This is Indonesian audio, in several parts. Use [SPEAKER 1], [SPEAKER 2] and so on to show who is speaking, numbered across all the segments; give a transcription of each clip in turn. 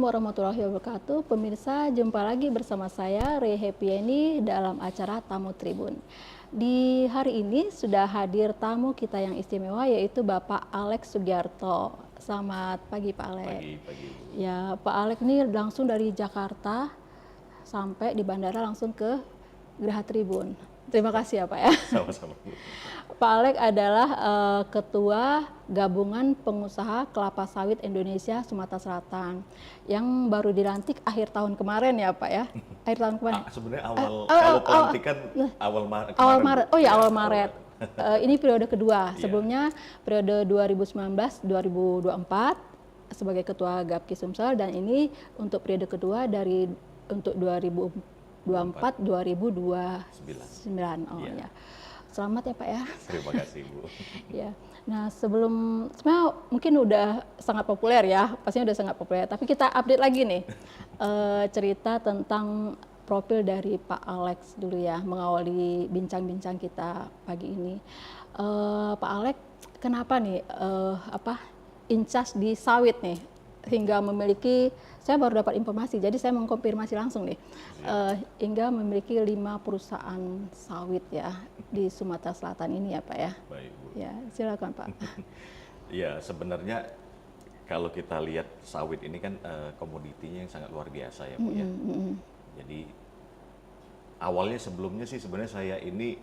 [SPEAKER 1] warahmatullahi wabarakatuh. Pemirsa, jumpa lagi bersama saya Ray Happyeni dalam acara Tamu Tribun. Di hari ini sudah hadir tamu kita yang istimewa, yaitu Bapak Alex Sugiarto. Selamat pagi Pak Alex.
[SPEAKER 2] Pagi.
[SPEAKER 1] Ya, Pak Alex ini langsung dari Jakarta sampai di bandara langsung ke Geraha Tribun. Terima kasih ya Pak ya.
[SPEAKER 2] Sama-sama.
[SPEAKER 1] Pak Alex adalah Ketua Gabungan Pengusaha Kelapa Sawit Indonesia Sumatera Selatan yang baru dilantik akhir tahun kemarin ya Pak ya. Akhir tahun kemarin.
[SPEAKER 2] Sebenarnya kalau pelantikan awal Maret.
[SPEAKER 1] Awal Maret. Oh ya, awal Maret. Ini periode kedua.
[SPEAKER 2] Iya.
[SPEAKER 1] Sebelumnya periode 2019-2024 sebagai Ketua Gapki Sumsel, dan ini untuk periode kedua untuk 2024-2029. Oh
[SPEAKER 2] Iya.
[SPEAKER 1] ya. Selamat ya Pak ya.
[SPEAKER 2] Terima kasih Bu.
[SPEAKER 1] Ya. Nah, sebenarnya mungkin udah sangat populer ya, pastinya udah sangat populer. Tapi kita update lagi nih cerita tentang profil dari Pak Alex dulu ya, mengawali bincang-bincang kita pagi ini. Pak Alex, kenapa nih in charge di sawit nih hingga memiliki, saya baru dapat informasi, jadi saya mengkonfirmasi langsung nih, hingga memiliki 5 perusahaan sawit ya di Sumatera Selatan ini ya Pak ya.
[SPEAKER 2] Baik Bu.
[SPEAKER 1] Ya, silakan Pak.
[SPEAKER 2] Ya sebenarnya kalau kita lihat sawit ini kan komoditinya yang sangat luar biasa ya Bu ya. Jadi awalnya sebelumnya sih sebenarnya saya ini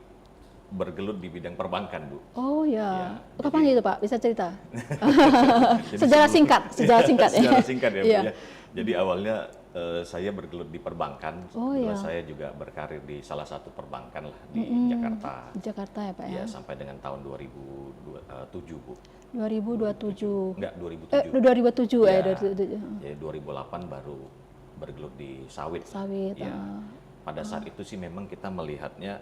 [SPEAKER 2] bergelut di bidang perbankan Bu.
[SPEAKER 1] Oh ya,
[SPEAKER 2] Ya,
[SPEAKER 1] kapan gitu Pak? Bisa cerita?
[SPEAKER 2] Jadi
[SPEAKER 1] Sejarah singkat ya.
[SPEAKER 2] Sejarah singkat ya Bu
[SPEAKER 1] Iya.
[SPEAKER 2] ya. Jadi awalnya saya bergelut di perbankan.
[SPEAKER 1] Oh,
[SPEAKER 2] Kebetulan
[SPEAKER 1] iya.
[SPEAKER 2] saya juga berkarir di salah satu perbankan lah di Jakarta.
[SPEAKER 1] Di Jakarta ya Pak ya.
[SPEAKER 2] Ya sampai dengan tahun 2007 Bu.
[SPEAKER 1] 2027.
[SPEAKER 2] Enggak, 2007.
[SPEAKER 1] 2007 ya,
[SPEAKER 2] Ya.
[SPEAKER 1] 2007.
[SPEAKER 2] Jadi 2008 baru bergelut di sawit.
[SPEAKER 1] Sawit.
[SPEAKER 2] Ya. Pada saat itu sih memang kita melihatnya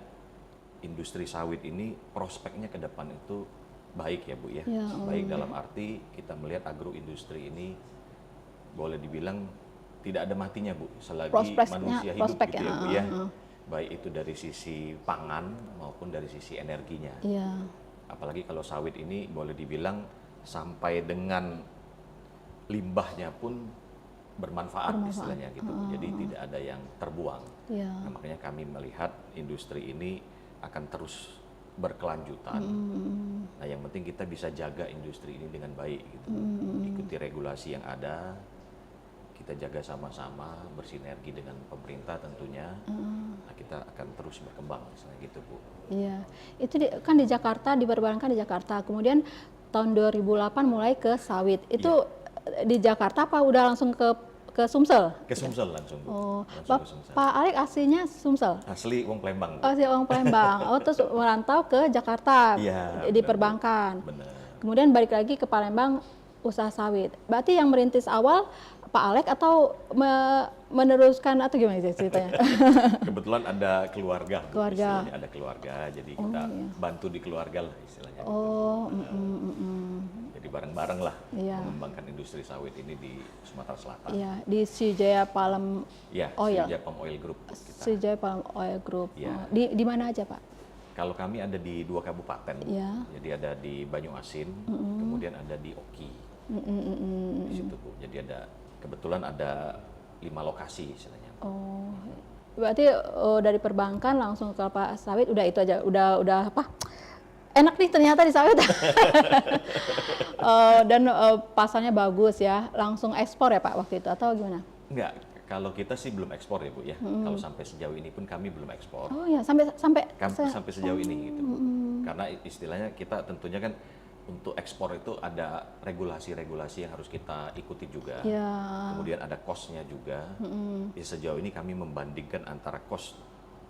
[SPEAKER 2] industri sawit ini prospeknya ke depan itu baik ya Bu ya.
[SPEAKER 1] Ya,
[SPEAKER 2] Baik dalam arti kita melihat agroindustri ini boleh dibilang tidak ada matinya Bu, selagi
[SPEAKER 1] Prospeknya-
[SPEAKER 2] manusia hidup
[SPEAKER 1] prospek
[SPEAKER 2] gitu
[SPEAKER 1] ya,
[SPEAKER 2] ya Bu ya. Baik itu dari sisi pangan maupun dari sisi energinya.
[SPEAKER 1] Iya.
[SPEAKER 2] Apalagi kalau sawit ini boleh dibilang sampai dengan limbahnya pun bermanfaat istilahnya gitu. Jadi tidak ada yang terbuang.
[SPEAKER 1] Iya.
[SPEAKER 2] Nah, makanya kami melihat industri ini akan terus berkelanjutan. Nah, yang penting kita bisa jaga industri ini dengan baik gitu. Ikuti regulasi yang ada, kita jaga sama-sama, bersinergi dengan pemerintah tentunya. Nah, kita akan terus berkembang misalnya gitu Bu.
[SPEAKER 1] Iya. Itu kan di Jakarta, diperbankan di Jakarta. Kemudian tahun 2008 mulai ke sawit. Itu di Jakarta apa udah langsung ke Sumsel?
[SPEAKER 2] Ke Sumsel langsung Bu.
[SPEAKER 1] Oh,
[SPEAKER 2] Langsung ke Sumsel.
[SPEAKER 1] Pak Alex aslinya Sumsel.
[SPEAKER 2] Asli wong Palembang Bu.
[SPEAKER 1] Oh, si orang Palembang. Oh, terus merantau ke Jakarta
[SPEAKER 2] Iya,
[SPEAKER 1] di
[SPEAKER 2] benar, Bu.
[SPEAKER 1] perbankan.
[SPEAKER 2] Benar.
[SPEAKER 1] Kemudian balik lagi ke Palembang usaha sawit. Berarti yang merintis awal Pak Alex atau meneruskan atau gimana sih ceritanya?
[SPEAKER 2] Kebetulan ada keluarga, Bu,
[SPEAKER 1] Keluarga.
[SPEAKER 2] istilahnya ada keluarga, jadi kita bantu di keluarga lah istilahnya. Gitu.
[SPEAKER 1] Oh,
[SPEAKER 2] Jadi bareng-bareng lah
[SPEAKER 1] Iya.
[SPEAKER 2] mengembangkan industri sawit ini di Sumatera Selatan.
[SPEAKER 1] iya, di Sijaya Palem
[SPEAKER 2] Ya,
[SPEAKER 1] Oil.
[SPEAKER 2] Sriwijaya Palm Oil Group kita.
[SPEAKER 1] Sijaya Palm Oil Group.
[SPEAKER 2] Iya.
[SPEAKER 1] Oh, di mana aja Pak?
[SPEAKER 2] Kalau kami ada di 2 kabupaten, Bu.
[SPEAKER 1] Iya.
[SPEAKER 2] Jadi ada di Banyuasin, kemudian ada di Oki, di situ Bu. Jadi kebetulan ada 5 lokasi istilahnya.
[SPEAKER 1] Oh, berarti dari perbankan langsung ke kelapa sawit, udah itu aja, udah apa? Enak nih ternyata di sawit. Dan pasarnya bagus ya, langsung ekspor ya Pak waktu itu atau gimana?
[SPEAKER 2] Enggak, kalau kita sih belum ekspor ya Bu ya. Kalau sampai sejauh ini pun kami belum ekspor.
[SPEAKER 1] Oh ya, sampai
[SPEAKER 2] Sampai sejauh ini gitu Bu. Karena istilahnya kita tentunya kan untuk ekspor itu ada regulasi-regulasi yang harus kita ikuti juga.
[SPEAKER 1] ya.
[SPEAKER 2] Kemudian ada cost-nya juga. Ya, sejauh ini kami membandingkan antara cost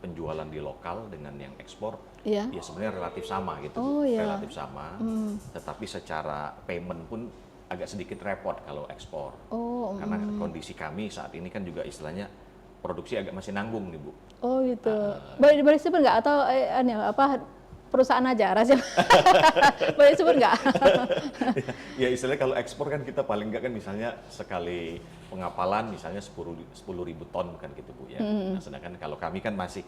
[SPEAKER 2] penjualan di lokal dengan yang ekspor,
[SPEAKER 1] Iya.
[SPEAKER 2] ya sebenarnya relatif sama gitu,
[SPEAKER 1] Oh,
[SPEAKER 2] Bu.
[SPEAKER 1] iya.
[SPEAKER 2] Relatif sama. Tetapi secara payment pun agak sedikit repot kalau ekspor.
[SPEAKER 1] Oh,
[SPEAKER 2] Karena kondisi kami saat ini kan juga istilahnya produksi agak masih nanggung nih Bu.
[SPEAKER 1] oh gitu. Boleh disebut nggak atau perusahaan aja rahasia? Boleh disebut nggak?
[SPEAKER 2] Ya istilahnya kalau ekspor kan kita paling nggak kan misalnya sekali pengapalan misalnya 10.000 ton kan gitu Bu ya. Nah, sedangkan kalau kami kan masih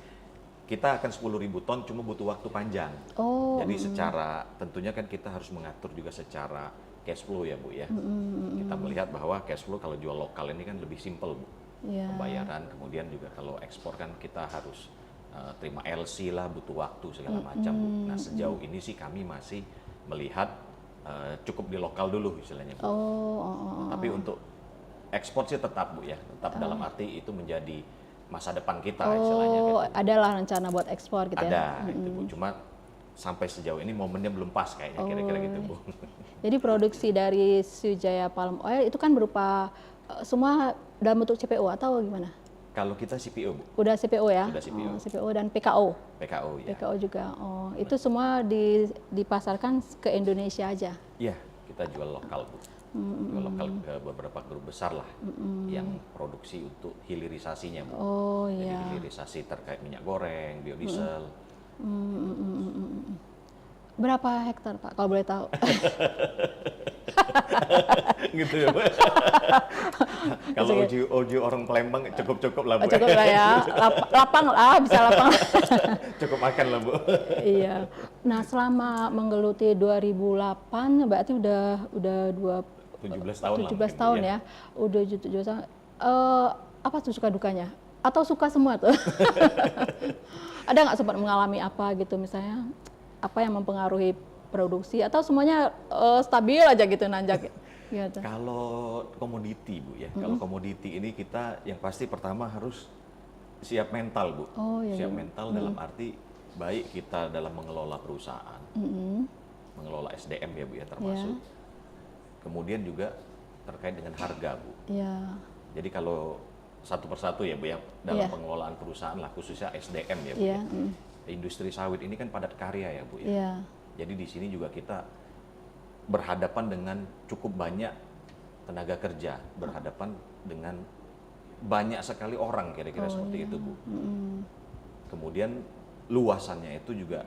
[SPEAKER 2] kita akan 10.000 ton cuma butuh waktu panjang.
[SPEAKER 1] Oh.
[SPEAKER 2] Jadi secara tentunya kan kita harus mengatur juga secara cash flow ya Bu ya. Kita melihat bahwa cash flow kalau jual lokal ini kan lebih simpel Bu.
[SPEAKER 1] Iya.
[SPEAKER 2] Pembayaran, kemudian juga kalau ekspor kan kita harus terima LC lah, butuh waktu segala macam Bu. Nah sejauh ini sih kami masih melihat cukup di lokal dulu istilahnya Bu. Tapi untuk ekspor sih tetap Bu ya, tetap dalam arti itu menjadi masa depan kita istilahnya.
[SPEAKER 1] Oh,
[SPEAKER 2] gitu.
[SPEAKER 1] adalah rencana buat ekspor gitu ya?
[SPEAKER 2] Ada gitu Bu, cuma sampai sejauh ini momennya belum pas kayaknya kira-kira gitu Bu.
[SPEAKER 1] Jadi produksi dari Sriwijaya Palm Oil itu kan berupa semua dalam bentuk CPO atau gimana?
[SPEAKER 2] Kalau kita CPO Bu,
[SPEAKER 1] Udah CPO ya?
[SPEAKER 2] Udah CPO.
[SPEAKER 1] CPO dan PKO.
[SPEAKER 2] PKO ya.
[SPEAKER 1] PKO juga. Oh, itu semua dipasarkan ke Indonesia aja.
[SPEAKER 2] Iya, kita jual lokal Bu. Jual lokal ke beberapa grup besar lah yang produksi untuk hilirisasinya Bu.
[SPEAKER 1] Oh
[SPEAKER 2] Jadi
[SPEAKER 1] iya.
[SPEAKER 2] hilirisasi terkait minyak goreng, biodiesel.
[SPEAKER 1] Berapa hektar Pak kalau boleh tahu?
[SPEAKER 2] Gitu ya Bu. Kalau uji orang Palembang cukup-cukup lah Bu.
[SPEAKER 1] Cukup lah ya. Lapang lah, bisa lapang.
[SPEAKER 2] Cukup makan lah Bu.
[SPEAKER 1] Iya. Nah, selama menggeluti 2008 berarti udah
[SPEAKER 2] 17 tahun
[SPEAKER 1] 17
[SPEAKER 2] lah.
[SPEAKER 1] tahun ya. Udah 17 tahun. Apa tuh suka dukanya? Atau suka semua tuh? Ada nggak sempat mengalami apa gitu misalnya? Apa yang mempengaruhi produksi atau semuanya stabil aja gitu nanjak gitu.
[SPEAKER 2] Kalau komoditi Bu ya, kalau komoditi ini kita yang pasti pertama harus siap mental Bu.
[SPEAKER 1] Oh, iya,
[SPEAKER 2] Siap
[SPEAKER 1] iya.
[SPEAKER 2] mental dalam arti baik kita dalam mengelola perusahaan, mengelola SDM ya Bu ya termasuk. Kemudian juga terkait dengan harga Bu.
[SPEAKER 1] Iya.
[SPEAKER 2] Jadi kalau satu persatu ya Bu ya dalam pengelolaan perusahaan lah khususnya SDM ya Bu
[SPEAKER 1] Iya.
[SPEAKER 2] ya. Industri sawit ini kan padat karya ya Bu ya.
[SPEAKER 1] Iya.
[SPEAKER 2] Jadi di sini juga kita berhadapan dengan cukup banyak tenaga kerja, berhadapan dengan banyak sekali orang kira-kira seperti itu Bu. Kemudian luasannya itu juga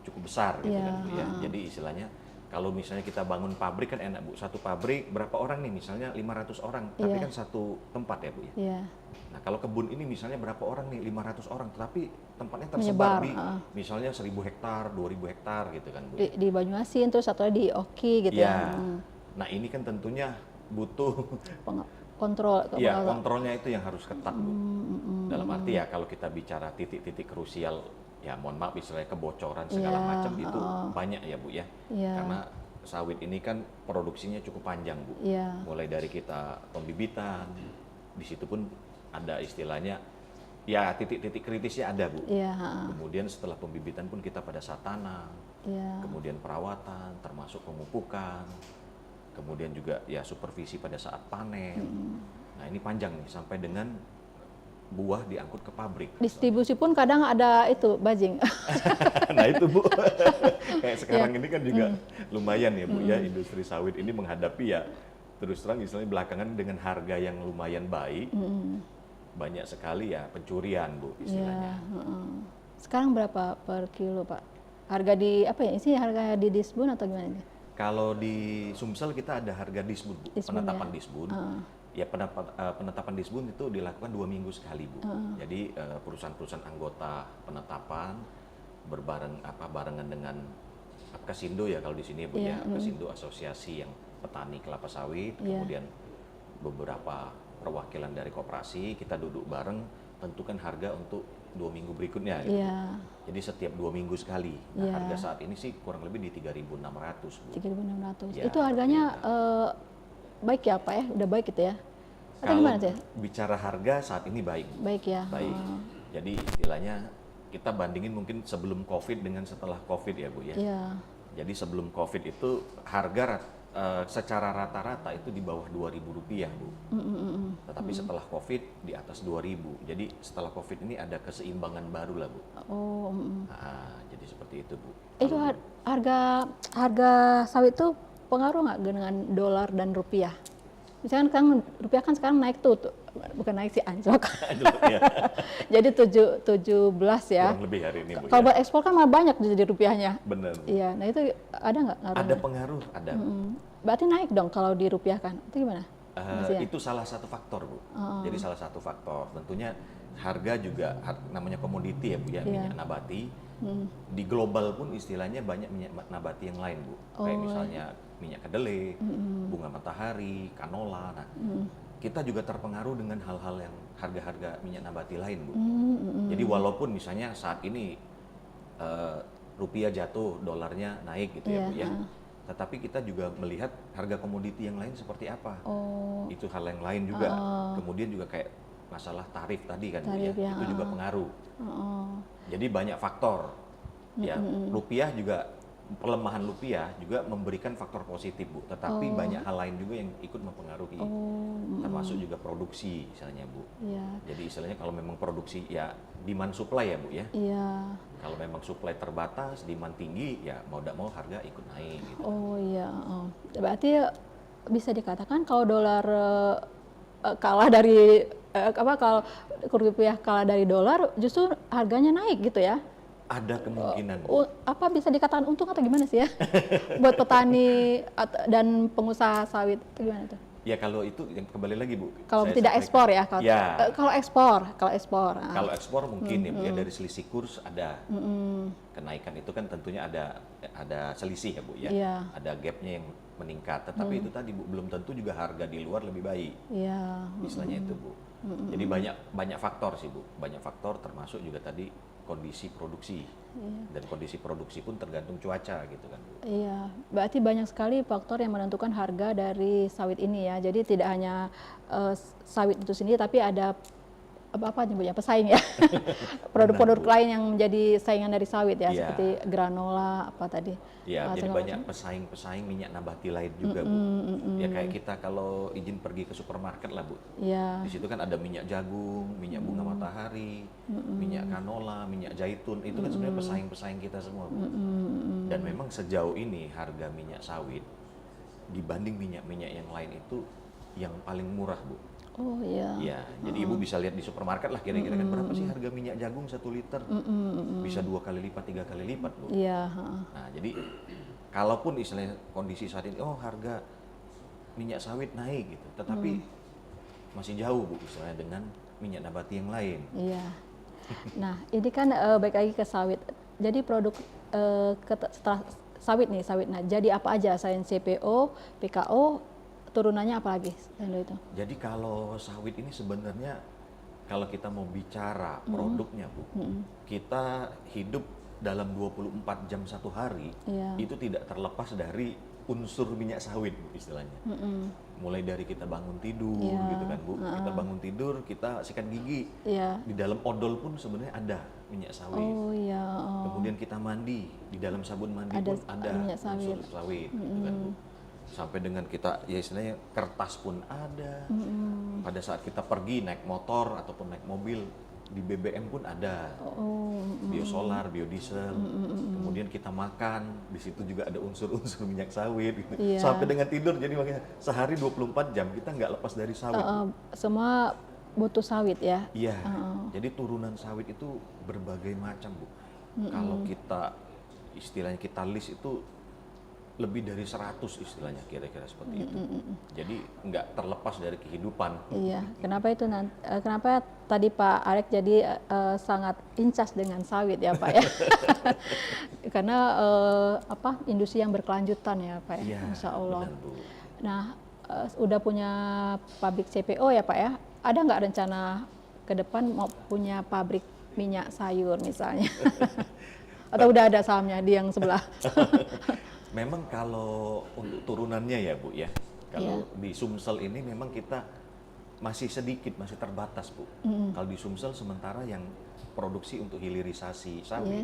[SPEAKER 2] cukup besar gitu kan Bu ya. Jadi istilahnya kalau misalnya kita bangun pabrik kan enak Bu. Satu pabrik berapa orang nih? Misalnya 500 orang, tapi kan satu tempat ya Bu ya.
[SPEAKER 1] Iya.
[SPEAKER 2] Nah kalau kebun ini misalnya berapa orang nih? 500 orang, tapi tempatnya tersebar
[SPEAKER 1] Menyebar,
[SPEAKER 2] di misalnya 1.000 hektar, 2.000 hektar gitu kan Bu.
[SPEAKER 1] Di Banyuasin terus satu lagi di Oki gitu ya.
[SPEAKER 2] Nah ini kan tentunya butuh
[SPEAKER 1] Kontrol.
[SPEAKER 2] ya kontrolnya itu yang harus ketat Bu. Dalam arti ya kalau kita bicara titik-titik krusial, ya mohon maaf istilahnya kebocoran segala macam itu banyak ya Bu ya. Karena sawit ini kan produksinya cukup panjang Bu. Mulai dari kita pembibitan, di situ pun ada istilahnya ya titik-titik kritisnya ada Bu. Kemudian setelah pembibitan pun kita pada saat tanam, kemudian perawatan, termasuk pemupukan, kemudian juga ya supervisi pada saat panen. Nah ini panjang nih sampai dengan buah diangkut ke pabrik.
[SPEAKER 1] Distribusi pun kadang ada itu bajing.
[SPEAKER 2] Nah itu Bu, kayak sekarang ini kan juga lumayan ya Bu ya industri sawit ini menghadapi ya terus terang istilahnya belakangan dengan harga yang lumayan baik, banyak sekali ya pencurian Bu istilahnya.
[SPEAKER 1] Sekarang berapa per kilo Pak? Harga di apa ya? Ini harga di Disbun atau gimana ini?
[SPEAKER 2] Kalau di Sumsel kita ada harga disbun Bu, penetapan disbun. Ya penetapan disbun itu dilakukan 2 minggu sekali Bu. Jadi perusahaan-perusahaan anggota penetapan barengan dengan Apkasindo ya kalau di sini ya Bu ya. Apkasindo asosiasi yang petani kelapa sawit, kemudian beberapa perwakilan dari koperasi kita duduk bareng tentukan harga untuk 2 minggu berikutnya gitu. Jadi setiap 2 minggu sekali. Nah, harga saat ini sih kurang lebih di 3.600 Bu.
[SPEAKER 1] 3.600.
[SPEAKER 2] Ya,
[SPEAKER 1] itu harganya baik ya Pak ya? Udah baik gitu ya? Atau
[SPEAKER 2] Kalau
[SPEAKER 1] gimana sih?
[SPEAKER 2] bicara harga saat ini baik.
[SPEAKER 1] Baik ya.
[SPEAKER 2] Baik. Jadi istilahnya kita bandingin mungkin sebelum Covid dengan setelah Covid ya Bu ya. Jadi sebelum Covid itu harga secara rata-rata itu di bawah Rp2.000 Bu. Tetapi setelah Covid di atas 2.000. Jadi setelah Covid ini ada keseimbangan baru lah Bu. Nah, jadi seperti itu Bu.
[SPEAKER 1] Itu harga sawit itu pengaruh nggak dengan dolar dan rupiah? Misalkan kan rupiah kan sekarang naik tuh bukan naik sih anjlok. Jadi 17 ya.
[SPEAKER 2] Kurang lebih hari ini Bu.
[SPEAKER 1] Kalau buat ekspor kan malah banyak jadi rupiahnya.
[SPEAKER 2] Benar.
[SPEAKER 1] Iya, nah itu ada nggak ngaruhnya?
[SPEAKER 2] Ada pengaruh, ada.
[SPEAKER 1] Berarti naik dong kalau dirupiahkan. Itu gimana?
[SPEAKER 2] Itu salah satu faktor Bu. Jadi salah satu faktor. Tentunya harga juga namanya komoditi ya Bu ya, minyak nabati. Di global pun istilahnya banyak minyak nabati yang lain Bu. Kayak misalnya minyak kedelai, bunga matahari, canola. Nah, kita juga terpengaruh dengan hal-hal yang harga-harga minyak nabati lain, Bu. Jadi walaupun misalnya saat ini rupiah jatuh, dolarnya naik gitu ya, Bu ya. Tetapi kita juga melihat harga komoditi yang lain seperti apa. Itu hal yang lain juga. Kemudian juga kayak masalah tarif tadi kan, Bu ya. Itu juga pengaruh. Jadi banyak faktor. Ya, rupiah juga, pelemahan rupiah juga memberikan faktor positif, Bu. Tetapi banyak hal lain juga yang ikut mempengaruhi. Termasuk juga produksi misalnya, Bu. Jadi istilahnya kalau memang produksi ya demand supply ya, Bu ya. Kalau memang supply terbatas, demand tinggi, ya mau tidak mau harga ikut naik gitu.
[SPEAKER 1] Berarti bisa dikatakan kalau dolar kalah dari kalau rupiah kalah dari dolar, justru harganya naik gitu ya?
[SPEAKER 2] Ada kemungkinan.
[SPEAKER 1] Apa bisa dikatakan untung atau gimana sih ya? Buat petani dan pengusaha sawit itu gimana tuh?
[SPEAKER 2] Ya kalau itu yang kembali lagi, Bu.
[SPEAKER 1] Kalau tidak ekspor ya? Kalau ekspor.
[SPEAKER 2] Kalau ekspor mungkin ya, Bu, ya dari selisih kurs ada kenaikan, itu kan tentunya ada selisih ya, Bu ya. Ada gapnya yang meningkat. Tetapi itu tadi, Bu, belum tentu juga harga di luar lebih baik. Istilahnya itu, Bu. Jadi banyak faktor sih, Bu. Banyak faktor termasuk juga tadi kondisi produksi. Dan kondisi produksi pun tergantung cuaca gitu kan, Bu.
[SPEAKER 1] Berarti banyak sekali faktor yang menentukan harga dari sawit ini ya. Jadi tidak hanya sawit itu sendiri, tapi ada apa nyebutnya, pesaing ya. Produk-produk lain yang menjadi saingan dari sawit ya, seperti granola apa tadi.
[SPEAKER 2] Jadi banyak pesaing-pesaing minyak nabati lain juga, Bu. Ya kayak kita kalau izin pergi ke supermarket lah, Bu. Di situ kan ada minyak jagung, minyak bunga matahari, minyak canola, minyak zaitun. Itu kan sebenarnya pesaing-pesaing kita semua, Bu. Dan memang sejauh ini harga minyak sawit dibanding minyak-minyak yang lain itu yang paling murah, Bu. Jadi Ibu bisa lihat di supermarket lah kira-kira kan berapa sih harga minyak jagung 1 liter? Bisa 2 kali lipat, 3 kali lipat, Bu. Nah, jadi kalaupun istilahnya kondisi saat ini, harga minyak sawit naik gitu, tetapi masih jauh, Bu, istilahnya dengan minyak nabati yang lain.
[SPEAKER 1] Nah, ini kan balik lagi ke sawit. Jadi produk setelah sawit. Nah, jadi apa aja selain CPO, PKO, turunannya apa lagi itu?
[SPEAKER 2] Jadi kalau sawit ini sebenarnya kalau kita mau bicara produknya, Bu, kita hidup dalam 24 jam satu hari, itu tidak terlepas dari unsur minyak sawit, Bu, istilahnya. Mulai dari kita bangun tidur gitu kan, Bu. Kita bangun tidur, kita sikat gigi. Di dalam odol pun sebenarnya ada minyak sawit. Kemudian kita mandi, di dalam sabun mandi pun ada unsur sawit gitu kan, Bu. Sampai dengan kita, ya istilahnya kertas pun ada. Pada saat kita pergi naik motor ataupun naik mobil, di BBM pun ada. Biosolar, biodiesel. Kemudian kita makan, di situ juga ada unsur-unsur minyak sawit gitu. Sampai dengan tidur, jadi makanya sehari 24 jam kita nggak lepas dari sawit.
[SPEAKER 1] Semua butuh sawit ya?
[SPEAKER 2] Jadi turunan sawit itu berbagai macam, Bu. Kalau kita istilahnya kita list itu lebih dari 100 istilahnya kira-kira seperti itu. Jadi nggak terlepas dari kehidupan.
[SPEAKER 1] Kenapa itu kenapa tadi Pak Alek jadi sangat incas dengan sawit ya, Pak ya? Karena industri yang berkelanjutan ya, Pak ya. Insya Allah.
[SPEAKER 2] Benar, Bu.
[SPEAKER 1] Nah, udah punya pabrik CPO ya, Pak ya? Ada nggak rencana ke depan mau punya pabrik minyak sayur misalnya? Atau udah ada sahamnya di yang sebelah?
[SPEAKER 2] Memang kalau untuk turunannya ya, Bu ya, kalau di Sumsel ini memang kita masih sedikit, masih terbatas, Bu. Kalau di Sumsel sementara yang produksi untuk hilirisasi sawit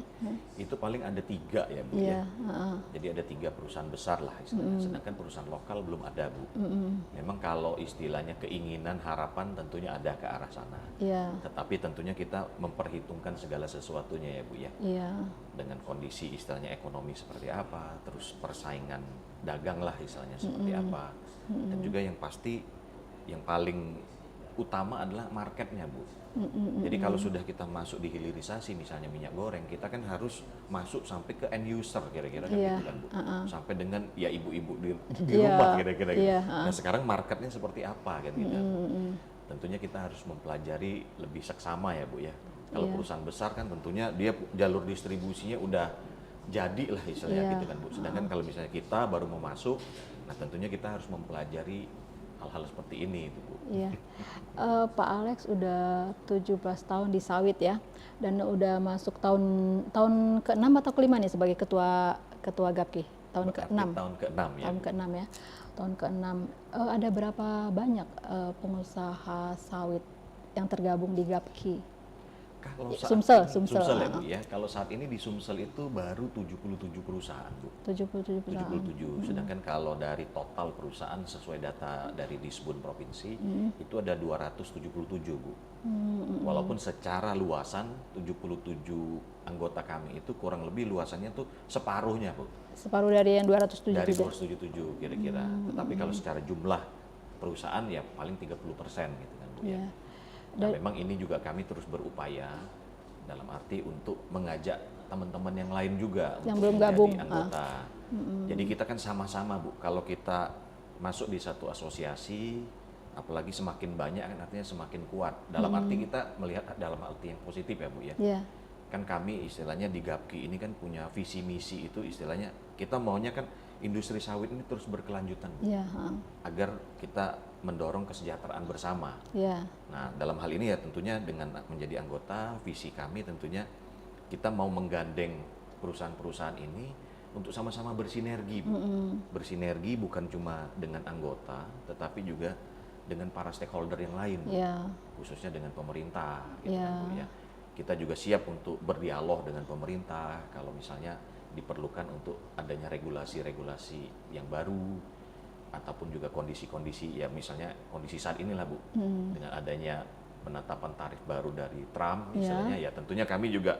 [SPEAKER 2] itu paling ada 3 ya, Bu ya. Jadi ada 3 perusahaan besar lah istilahnya, sedangkan perusahaan lokal belum ada, Bu. Memang kalau istilahnya keinginan, harapan tentunya ada ke arah sana. Tetapi tentunya kita memperhitungkan segala sesuatunya ya, Bu ya. Dengan kondisi istilahnya ekonomi seperti apa, terus persaingan dagang lah istilahnya seperti apa. Dan juga yang pasti yang paling utama adalah marketnya, Bu. Jadi kalau sudah kita masuk di hilirisasi misalnya minyak goreng, kita kan harus masuk sampai ke end user kira-kira kan gitu kan, Bu. Sampai dengan ya ibu-ibu di rumah kira-kira gitu. Nah, sekarang marketnya seperti apa kan gitu. Tentunya kita harus mempelajari lebih seksama ya, Bu ya. Kalau perusahaan besar kan tentunya dia jalur distribusinya udah jadi lah istilahnya
[SPEAKER 1] Iya.
[SPEAKER 2] gitu kan Bu. Sedangkan kalau misalnya kita baru mau masuk, nah tentunya kita harus mempelajari hal-hal seperti ini itu Bu.
[SPEAKER 1] Iya. Pak Alex udah 17 tahun di sawit ya, dan udah masuk tahun ke-6 atau ke-5 nih sebagai ketua GAPKI. Tahun
[SPEAKER 2] Berarti
[SPEAKER 1] ke-6.
[SPEAKER 2] tahun ke-6 ya.
[SPEAKER 1] Tahun
[SPEAKER 2] Bu.
[SPEAKER 1] ke-6 ya. Tahun ke-6. Ada berapa banyak pengusaha sawit yang tergabung di GAPKI?
[SPEAKER 2] Kalau
[SPEAKER 1] Sumsel,
[SPEAKER 2] ini,
[SPEAKER 1] Sumsel,
[SPEAKER 2] ya Bu ya. Kalau saat ini di Sumsel itu baru 77 perusahaan Bu.
[SPEAKER 1] 77 perusahaan.
[SPEAKER 2] 77. Sedangkan kalau dari total perusahaan sesuai data dari Disbun Provinsi itu ada 277 Bu. Walaupun secara luasan 77 anggota kami itu kurang lebih luasannya tuh separuhnya Bu.
[SPEAKER 1] Separuh dari yang 207
[SPEAKER 2] Dari
[SPEAKER 1] juga.
[SPEAKER 2] 277 kira-kira. Tetapi kalau secara jumlah perusahaan ya paling 30% gitu kan Bu ya.
[SPEAKER 1] Iya.
[SPEAKER 2] Nah, memang ini juga kami terus berupaya dalam arti untuk mengajak teman-teman yang lain juga
[SPEAKER 1] Yang
[SPEAKER 2] untuk
[SPEAKER 1] belum
[SPEAKER 2] menjadi
[SPEAKER 1] gabung.
[SPEAKER 2] anggota. Jadi kita kan sama-sama Bu, kalau kita masuk di satu asosiasi, apalagi semakin banyak kan artinya semakin kuat. Dalam arti kita melihat dalam arti yang positif ya Bu ya.
[SPEAKER 1] Iya.
[SPEAKER 2] Kan kami istilahnya di GAPKI ini kan punya visi misi itu istilahnya kita maunya kan industri sawit ini terus berkelanjutan Bu,
[SPEAKER 1] Iya.
[SPEAKER 2] agar kita mendorong kesejahteraan bersama.
[SPEAKER 1] Iya.
[SPEAKER 2] Nah, dalam hal ini ya tentunya dengan menjadi anggota, visi kami tentunya kita mau menggandeng perusahaan-perusahaan ini untuk sama-sama bersinergi, Bu. Bersinergi bukan cuma dengan anggota, tetapi juga dengan para stakeholder yang lain, Bu.
[SPEAKER 1] Iya.
[SPEAKER 2] Khususnya dengan pemerintah, gitu
[SPEAKER 1] Iya.
[SPEAKER 2] kan, Bu, ya. Kita juga siap untuk berdialog dengan pemerintah kalau misalnya diperlukan untuk adanya regulasi-regulasi yang baru, ataupun juga kondisi-kondisi ya misalnya kondisi saat inilah Bu, dengan adanya penetapan tarif baru dari Trump misalnya ya tentunya kami juga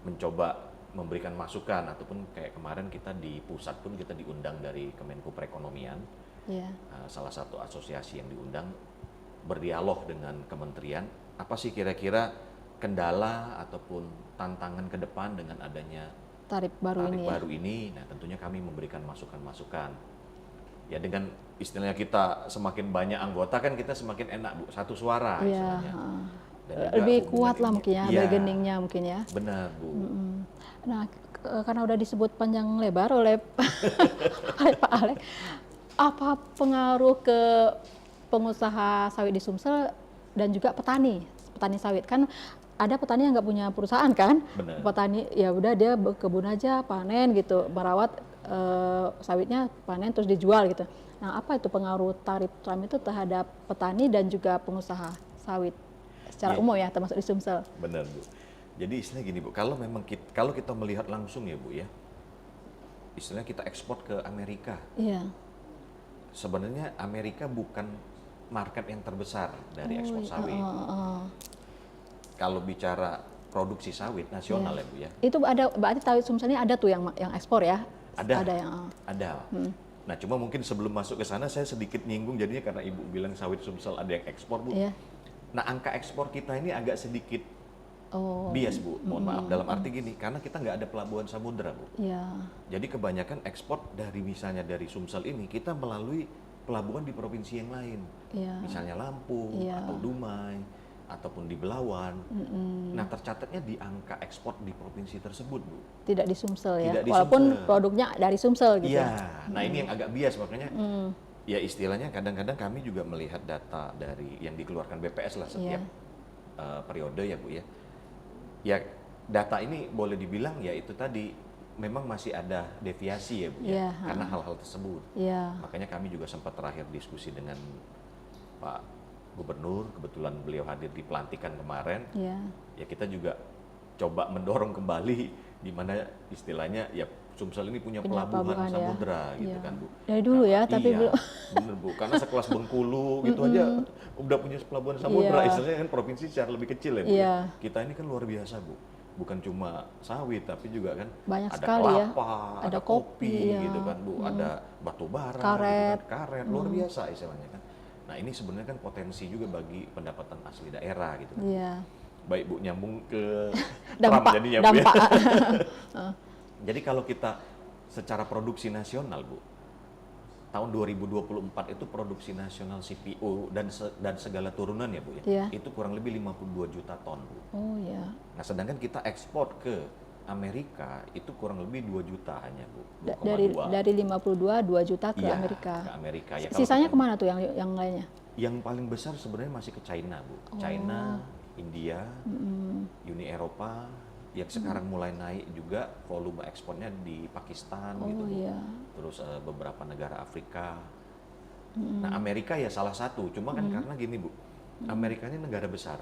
[SPEAKER 2] mencoba memberikan masukan ataupun kayak kemarin kita di pusat pun kita diundang dari Kemenko Perekonomian,
[SPEAKER 1] Iya.
[SPEAKER 2] salah satu asosiasi yang diundang berdialog dengan kementerian apa sih kira-kira kendala ataupun tantangan ke depan dengan adanya
[SPEAKER 1] Tarif baru
[SPEAKER 2] tarif
[SPEAKER 1] ini ya.
[SPEAKER 2] baru ini. Nah tentunya kami memberikan masukan-masukan. Ya dengan istilahnya kita semakin banyak anggota kan kita semakin enak Bu, satu suara
[SPEAKER 1] Iya.
[SPEAKER 2] istilahnya. Dan juga
[SPEAKER 1] Lebih
[SPEAKER 2] hubungan
[SPEAKER 1] kuat lah
[SPEAKER 2] ini-
[SPEAKER 1] mungkin ya,
[SPEAKER 2] Iya,
[SPEAKER 1] bargainingnya mungkin ya.
[SPEAKER 2] benar Bu.
[SPEAKER 1] Nah, karena udah disebut panjang lebar oleh oleh Pak Alex, apa pengaruh ke pengusaha sawit di Sumsel dan juga petani sawit? Kan ada petani yang nggak punya perusahaan kan,
[SPEAKER 2] Benar.
[SPEAKER 1] petani ya udah dia berkebun aja, panen gitu, merawat sawitnya, panen terus dijual gitu. Nah, apa itu pengaruh tarif Trump itu terhadap petani dan juga pengusaha sawit secara
[SPEAKER 2] Iya.
[SPEAKER 1] umum ya, termasuk di Sumsel?
[SPEAKER 2] Benar Bu. Jadi istilahnya gini Bu, kalau memang kalau kita melihat langsung ya Bu ya, istilahnya kita ekspor ke Amerika.
[SPEAKER 1] Iya.
[SPEAKER 2] Sebenarnya Amerika bukan market yang terbesar dari ekspor
[SPEAKER 1] iya,
[SPEAKER 2] sawit. Kalau bicara produksi sawit nasional ya Bu ya,
[SPEAKER 1] Itu ada, berarti sawit Sumsel ini ada tuh yang ekspor ya?
[SPEAKER 2] Ada.
[SPEAKER 1] Ada yang
[SPEAKER 2] ada. Nah cuma mungkin sebelum masuk ke sana saya sedikit nyinggung jadinya karena Ibu bilang sawit Sumsel ada yang ekspor Bu.
[SPEAKER 1] iya.
[SPEAKER 2] Nah angka ekspor kita ini agak sedikit
[SPEAKER 1] Oh,
[SPEAKER 2] bias Bu, mohon maaf dalam arti gini, karena kita nggak ada pelabuhan samudera Bu.
[SPEAKER 1] iya.
[SPEAKER 2] Jadi kebanyakan ekspor dari misalnya dari Sumsel ini kita melalui pelabuhan di provinsi yang lain,
[SPEAKER 1] Iya.
[SPEAKER 2] misalnya Lampung
[SPEAKER 1] Iya.
[SPEAKER 2] atau Dumai ataupun di Belawan. Nah tercatatnya di angka ekspor di provinsi tersebut Bu.
[SPEAKER 1] Tidak di Sumsel ya.
[SPEAKER 2] Tidak di
[SPEAKER 1] Walaupun
[SPEAKER 2] Sumsel.
[SPEAKER 1] produknya dari Sumsel gitu.
[SPEAKER 2] Iya, nah ini yang agak bias makanya. Ya istilahnya kadang-kadang kami juga melihat data dari yang dikeluarkan BPS lah setiap periode ya Bu ya. Ya data ini boleh dibilang ya itu tadi memang masih ada deviasi ya Bu ya,
[SPEAKER 1] Iya,
[SPEAKER 2] karena hal-hal tersebut.
[SPEAKER 1] Iya.
[SPEAKER 2] Makanya kami juga sempat terakhir diskusi dengan Pak Gubernur, kebetulan beliau hadir di pelantikan kemarin.
[SPEAKER 1] Iya.
[SPEAKER 2] Ya kita juga coba mendorong kembali di mana istilahnya ya Sumsel ini punya pelabuhan
[SPEAKER 1] pelabuhan ya.
[SPEAKER 2] samudera gitu
[SPEAKER 1] Iya.
[SPEAKER 2] kan Bu.
[SPEAKER 1] Dari dulu ya, tapi
[SPEAKER 2] iya,
[SPEAKER 1] belum.
[SPEAKER 2] bener Bu, karena sekelas Bengkulu gitu aja udah punya pelabuhan samudera,
[SPEAKER 1] Iya.
[SPEAKER 2] istilahnya kan provinsi secara lebih kecil ya Bu.
[SPEAKER 1] Iya.
[SPEAKER 2] Kita ini kan luar biasa Bu, bukan cuma sawit tapi juga kan
[SPEAKER 1] Banyak
[SPEAKER 2] ada
[SPEAKER 1] sekali ya.
[SPEAKER 2] kelapa,
[SPEAKER 1] Ada
[SPEAKER 2] kopi
[SPEAKER 1] kopi, iya.
[SPEAKER 2] gitu kan Bu, ada batu bara,
[SPEAKER 1] Karet.
[SPEAKER 2] gitu kan, karet, luar biasa istilahnya kan. Nah ini sebenarnya kan potensi juga bagi pendapatan asli daerah gitu kan.
[SPEAKER 1] Iya.
[SPEAKER 2] Baik Bu, nyambung ke
[SPEAKER 1] Dampak.
[SPEAKER 2] Trump jadinya Bu ya.
[SPEAKER 1] Dampak.
[SPEAKER 2] Jadi kalau kita secara produksi nasional Bu, tahun 2024 itu produksi nasional CPO dan segala turunan ya Bu ya,
[SPEAKER 1] Iya.
[SPEAKER 2] itu kurang lebih 52 juta ton Bu.
[SPEAKER 1] Oh ya.
[SPEAKER 2] Nah sedangkan kita ekspor ke Amerika itu kurang lebih 2 juta hanya Bu,
[SPEAKER 1] Dari
[SPEAKER 2] 2,2.
[SPEAKER 1] dari 52 2 juta ke
[SPEAKER 2] Iya,
[SPEAKER 1] Amerika.
[SPEAKER 2] ke Amerika. Ya, kalau
[SPEAKER 1] Sisanya
[SPEAKER 2] kita-
[SPEAKER 1] kemana tuh yang lainnya?
[SPEAKER 2] Yang paling besar sebenarnya masih ke China Bu, China, India, Uni Eropa, yang sekarang mulai naik juga volume ekspornya di Pakistan gitu Bu.
[SPEAKER 1] Iya.
[SPEAKER 2] Terus beberapa negara Afrika. Nah Amerika ya salah satu, cuma kan karena gini Bu, Amerika ini negara besar.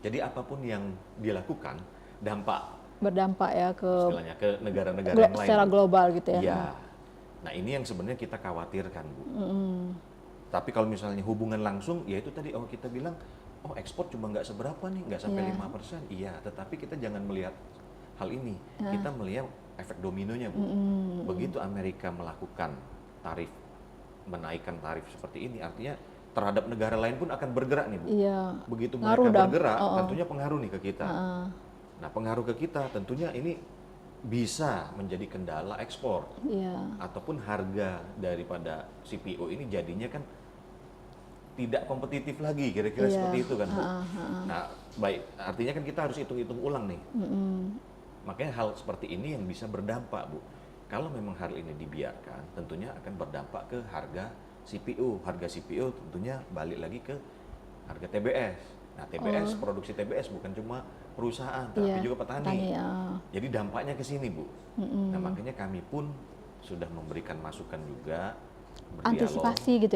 [SPEAKER 2] Jadi apapun yang dilakukan
[SPEAKER 1] Berdampak ya ke
[SPEAKER 2] istilahnya ke negara-negara yang lain.
[SPEAKER 1] secara global gitu ya.
[SPEAKER 2] Iya. Nah ini yang sebenarnya kita khawatirkan Bu. Tapi kalau misalnya hubungan langsung, ya itu tadi kita bilang, oh ekspor cuma nggak seberapa nih, nggak sampai 5%. Iya, tetapi kita jangan melihat hal ini. Kita melihat efek dominonya Bu. Begitu Amerika melakukan tarif, menaikkan tarif seperti ini, artinya terhadap negara lain pun akan bergerak nih Bu.
[SPEAKER 1] Iya.
[SPEAKER 2] Begitu
[SPEAKER 1] Ngaruh
[SPEAKER 2] mereka
[SPEAKER 1] dah.
[SPEAKER 2] bergerak, tentunya pengaruh nih ke kita. Nah pengaruh ke kita tentunya ini bisa menjadi kendala ekspor.
[SPEAKER 1] Iya.
[SPEAKER 2] Ataupun harga daripada CPO ini jadinya kan tidak kompetitif lagi, kira-kira seperti itu kan Bu. Nah baik, artinya kan kita harus hitung-hitung ulang nih. Makanya hal seperti ini yang bisa berdampak Bu. Kalau memang hal ini dibiarkan, tentunya akan berdampak ke harga CPO. Harga CPO tentunya balik lagi ke harga TBS. Nah TBS, produksi TBS bukan cuma perusahaan, tapi juga petani. Jadi dampaknya ke sini Bu. Nah makanya kami pun sudah memberikan masukan juga, berdialog.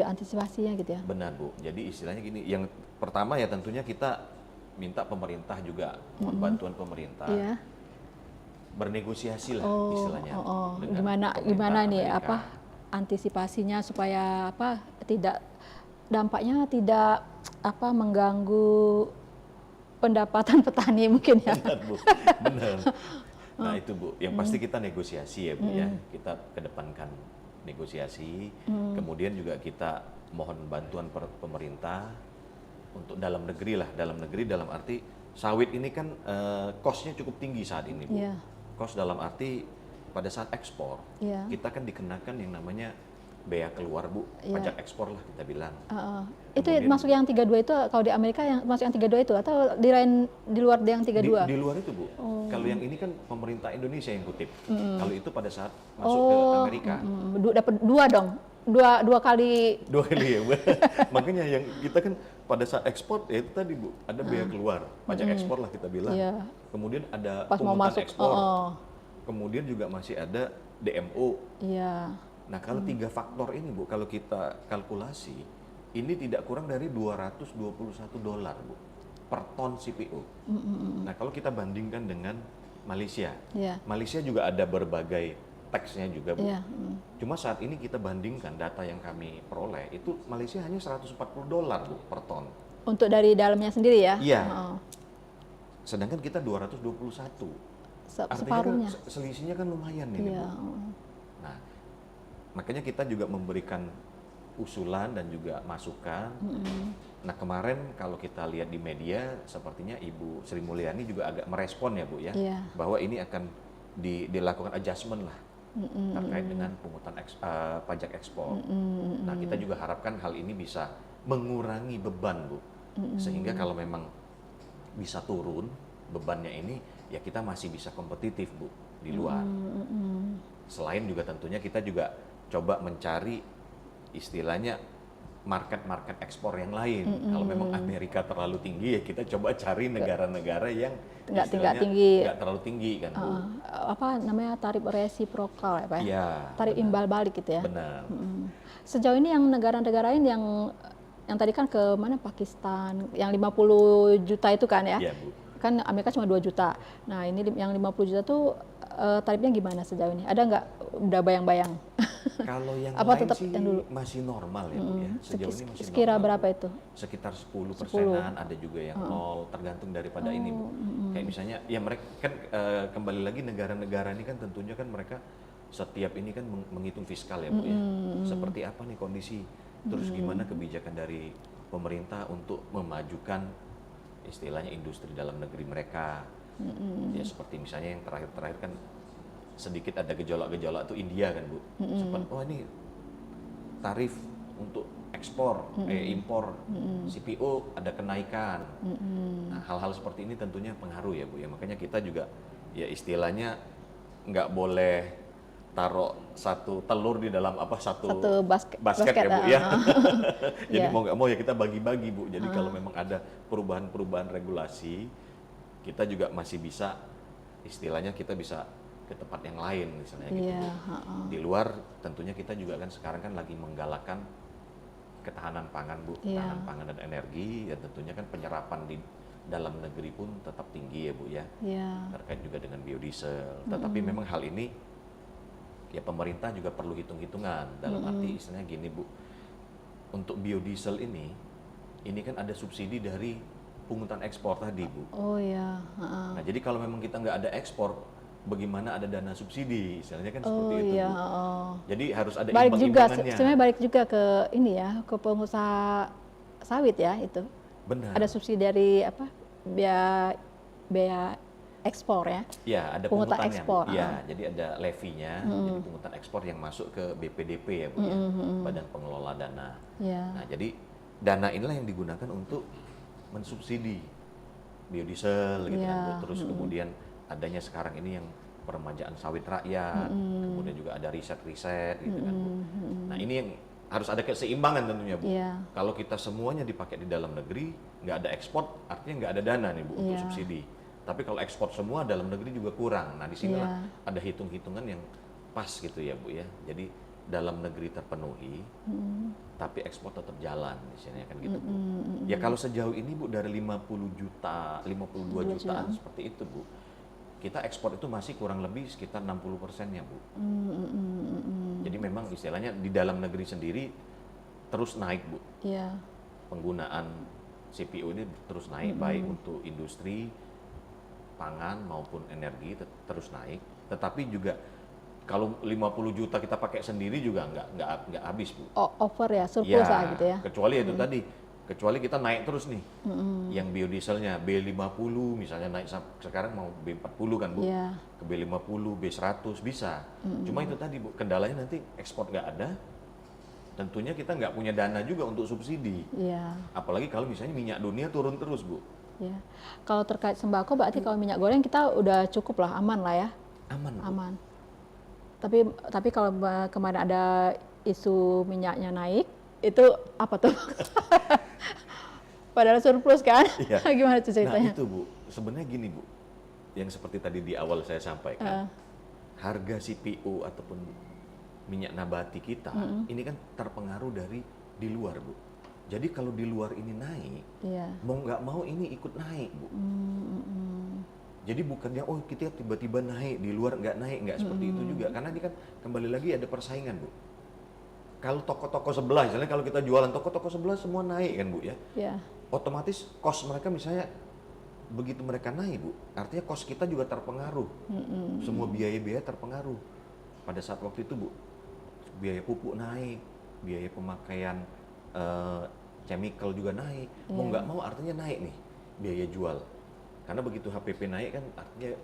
[SPEAKER 1] Antisipasinya gitu ya.
[SPEAKER 2] Benar Bu. Jadi istilahnya gini, yang pertama ya tentunya kita minta pemerintah juga, mohon bantuan pemerintah.
[SPEAKER 1] Iya.
[SPEAKER 2] Bernegosiasi lah istilahnya.
[SPEAKER 1] Gimana nih
[SPEAKER 2] Amerika.
[SPEAKER 1] antisipasinya supaya dampaknya tidak mengganggu pendapatan petani mungkin ya.
[SPEAKER 2] Benar Bu, benar. Nah itu Bu, yang pasti kita negosiasi ya Bu ya. Kita kedepankan negosiasi, kemudian juga kita mohon bantuan pemerintah untuk dalam negeri lah. Dalam negeri dalam arti sawit ini kan cost-nya cukup tinggi saat ini Bu.
[SPEAKER 1] Iya.
[SPEAKER 2] Cost dalam arti pada saat ekspor, kita kan dikenakan yang namanya bea keluar Bu, pajak ekspor lah kita bilang.
[SPEAKER 1] Itu masuk yang 32 itu, kalau di Amerika yang masuk yang 32 itu atau di luar yang 32?
[SPEAKER 2] Di luar itu Bu. Kalau yang ini kan pemerintah Indonesia yang kutip. Kalau itu pada saat masuk ke Amerika.
[SPEAKER 1] Dapat dua dong, dua kali.
[SPEAKER 2] 2 kali ya Bu. Makanya yang kita kan pada saat ekspor ya itu tadi Bu, ada bea keluar, pajak ekspor lah kita bilang.
[SPEAKER 1] Iya.
[SPEAKER 2] Kemudian ada
[SPEAKER 1] Pas mau
[SPEAKER 2] pungutan
[SPEAKER 1] masuk,
[SPEAKER 2] ekspor. Kemudian juga masih ada DMO.
[SPEAKER 1] Iya.
[SPEAKER 2] Nah kalau 3 faktor ini Bu, kalau kita kalkulasi, ini tidak kurang dari $221 Bu, per ton CPO. Nah kalau kita bandingkan dengan Malaysia, Malaysia juga ada berbagai taxnya juga Bu. Cuma saat ini kita bandingkan data yang kami peroleh, itu Malaysia hanya $140 Bu, per ton.
[SPEAKER 1] Untuk dari dalamnya sendiri ya?
[SPEAKER 2] Iya. Sedangkan kita 221. Artinya
[SPEAKER 1] Separuhnya.
[SPEAKER 2] kan selisihnya kan lumayan ini Bu. Nah, makanya kita juga memberikan usulan dan juga masukan. Nah kemarin kalau kita lihat di media, sepertinya Ibu Sri Mulyani juga agak merespon ya Bu ya, bahwa ini akan dilakukan adjustment lah terkait dengan pungutan pajak ekspor. Nah kita juga harapkan hal ini bisa mengurangi beban Bu, sehingga kalau memang bisa turun bebannya ini, ya kita masih bisa kompetitif Bu di luar. Selain juga tentunya kita juga coba mencari istilahnya market ekspor yang lain. Kalau memang Amerika terlalu tinggi, ya kita coba cari negara-negara yang nggak terlalu tinggi kan Bu.
[SPEAKER 1] Apa namanya, tarif resiprokal ya Pak?
[SPEAKER 2] Iya.
[SPEAKER 1] Tarif imbal balik gitu ya.
[SPEAKER 2] Benar.
[SPEAKER 1] Sejauh ini yang negara-negara lain yang tadi kan ke mana, Pakistan, yang 50 juta itu kan ya?
[SPEAKER 2] Iya Bu.
[SPEAKER 1] Kan Amerika cuma 2 juta. Nah ini yang 50 juta tuh tarifnya gimana sejauh ini? Ada nggak, udah bayang-bayang?
[SPEAKER 2] Kalau yang
[SPEAKER 1] Apa
[SPEAKER 2] lain
[SPEAKER 1] tetap
[SPEAKER 2] sih
[SPEAKER 1] yang dulu?
[SPEAKER 2] masih normal ya Bu ya. Sejauh ini masih
[SPEAKER 1] Sekira
[SPEAKER 2] normal.
[SPEAKER 1] berapa itu?
[SPEAKER 2] Sekitar 10%-an, ada juga yang 0, tergantung daripada ini Bu. Kayak misalnya ya mereka kan kembali lagi negara-negara ini kan tentunya kan mereka setiap ini kan menghitung fiskal ya Bu ya. Seperti apa nih kondisi, terus gimana kebijakan dari pemerintah untuk memajukan istilahnya industri dalam negeri mereka. Ya seperti misalnya yang terakhir kan sedikit ada gejolak-gejolak tuh India kan Bu. Sempat ini tarif untuk ekspor, impor CPO ada kenaikan. Nah hal-hal seperti ini tentunya pengaruh ya Bu ya. Makanya kita juga ya istilahnya nggak boleh taruh satu telur di dalam satu basket ya Bu ya. Jadi
[SPEAKER 1] Iya.
[SPEAKER 2] mau nggak mau ya kita bagi-bagi Bu. Jadi kalau memang ada perubahan-perubahan regulasi, kita juga masih bisa istilahnya kita bisa ke tempat yang lain misalnya gitu
[SPEAKER 1] Iya,
[SPEAKER 2] Bu. Di luar tentunya kita juga kan sekarang kan lagi menggalakkan ketahanan pangan Bu,
[SPEAKER 1] Iya.
[SPEAKER 2] ketahanan pangan dan energi, dan tentunya kan penyerapan di dalam negeri pun tetap tinggi ya Bu ya,
[SPEAKER 1] Iya.
[SPEAKER 2] terkait juga dengan biodiesel. Tetapi memang hal ini ya pemerintah juga perlu hitung-hitungan dalam arti istilahnya gini Bu, untuk biodiesel ini kan ada subsidi dari pungutan ekspor tadi Bu.
[SPEAKER 1] Oh ya.
[SPEAKER 2] Nah jadi kalau memang kita nggak ada ekspor, bagaimana ada dana subsidi, istilahnya kan seperti
[SPEAKER 1] Oh
[SPEAKER 2] itu
[SPEAKER 1] iya.
[SPEAKER 2] Bu. Jadi harus ada
[SPEAKER 1] Balik juga,
[SPEAKER 2] imbang-imbangannya.
[SPEAKER 1] sebenarnya balik juga ke ini ya, ke pengusaha sawit ya itu.
[SPEAKER 2] Benar.
[SPEAKER 1] Ada subsidi dari apa? Biaya ekspor ya.
[SPEAKER 2] Ya, ada
[SPEAKER 1] Pungutan
[SPEAKER 2] pungutannya,
[SPEAKER 1] ekspor,
[SPEAKER 2] Bu. Ya, jadi ada levinya, jadi pungutan ekspor yang masuk ke BPDP ya, Bu, ya, Badan Pengelola Dana.
[SPEAKER 1] Iya.
[SPEAKER 2] Nah, jadi dana inilah yang digunakan untuk mensubsidi biodiesel gitu kan, Bu.
[SPEAKER 1] Iya.
[SPEAKER 2] Terus kemudian adanya sekarang ini yang peremajaan sawit rakyat, kemudian juga ada riset-riset gitu kan, Bu. Nah, ini yang harus ada keseimbangan tentunya, Bu.
[SPEAKER 1] Iya.
[SPEAKER 2] Kalau kita semuanya dipakai di dalam negeri, nggak ada ekspor, artinya nggak ada dana nih, Bu, untuk
[SPEAKER 1] Iya.
[SPEAKER 2] subsidi. Tapi kalau ekspor semua dalam negeri juga kurang. Nah, di sinilah ada hitung-hitungan yang pas gitu ya, Bu ya. Jadi dalam negeri terpenuhi, tapi ekspor tetap jalan di sini kan gitu, Bu. Ya kalau sejauh ini, Bu, dari 50 juta, 52 jutaan seperti itu, Bu. Kita ekspor itu masih kurang lebih sekitar 60%-nya, Bu. Jadi memang istilahnya di dalam negeri sendiri terus naik, Bu.
[SPEAKER 1] Iya.
[SPEAKER 2] Penggunaan CPO ini terus naik, baik untuk industri pangan maupun energi terus naik. Tetapi juga kalau 50 juta kita pakai sendiri juga nggak habis, Bu.
[SPEAKER 1] Over ya, surplus lah gitu ya.
[SPEAKER 2] Kecuali itu tadi, kecuali kita naik terus nih. Yang biodieselnya B50 misalnya naik sekarang mau B40 kan, Bu.
[SPEAKER 1] Iya.
[SPEAKER 2] Ke B50, B100 bisa. Cuma itu tadi, Bu, kendalanya nanti ekspor nggak ada. Tentunya kita nggak punya dana juga untuk subsidi.
[SPEAKER 1] Iya.
[SPEAKER 2] Apalagi kalau misalnya minyak dunia turun terus, Bu.
[SPEAKER 1] Ya, kalau terkait sembako berarti kalau minyak goreng kita udah cukup lah, aman lah ya,
[SPEAKER 2] Aman, Bu.
[SPEAKER 1] aman. Tapi kalau kemarin ada isu minyaknya naik, itu apa tuh? Padahal surplus kan?
[SPEAKER 2] Iya.
[SPEAKER 1] Gimana tuh ceritanya?
[SPEAKER 2] Nah itu, Bu, sebenarnya gini, Bu, yang seperti tadi di awal saya sampaikan, harga CPO ataupun minyak nabati kita ini kan terpengaruh dari di luar, Bu. Jadi kalau di luar ini naik,
[SPEAKER 1] Iya.
[SPEAKER 2] mau nggak mau ini ikut naik, Bu. Jadi bukannya oh kita tiba-tiba naik, di luar nggak naik, nggak seperti itu juga. Karena ini kan kembali lagi ada persaingan, Bu. Kalau toko-toko sebelah, misalnya kalau kita jualan toko-toko sebelah semua naik kan, Bu ya.
[SPEAKER 1] Iya.
[SPEAKER 2] Otomatis cost mereka misalnya begitu mereka naik, Bu, artinya cost kita juga terpengaruh. Semua biaya-biaya terpengaruh. Pada saat waktu itu, Bu, biaya pupuk naik, biaya pemakaian chemical juga naik. Mau nggak mau artinya naik nih biaya jual. Karena begitu HPP naik kan artinya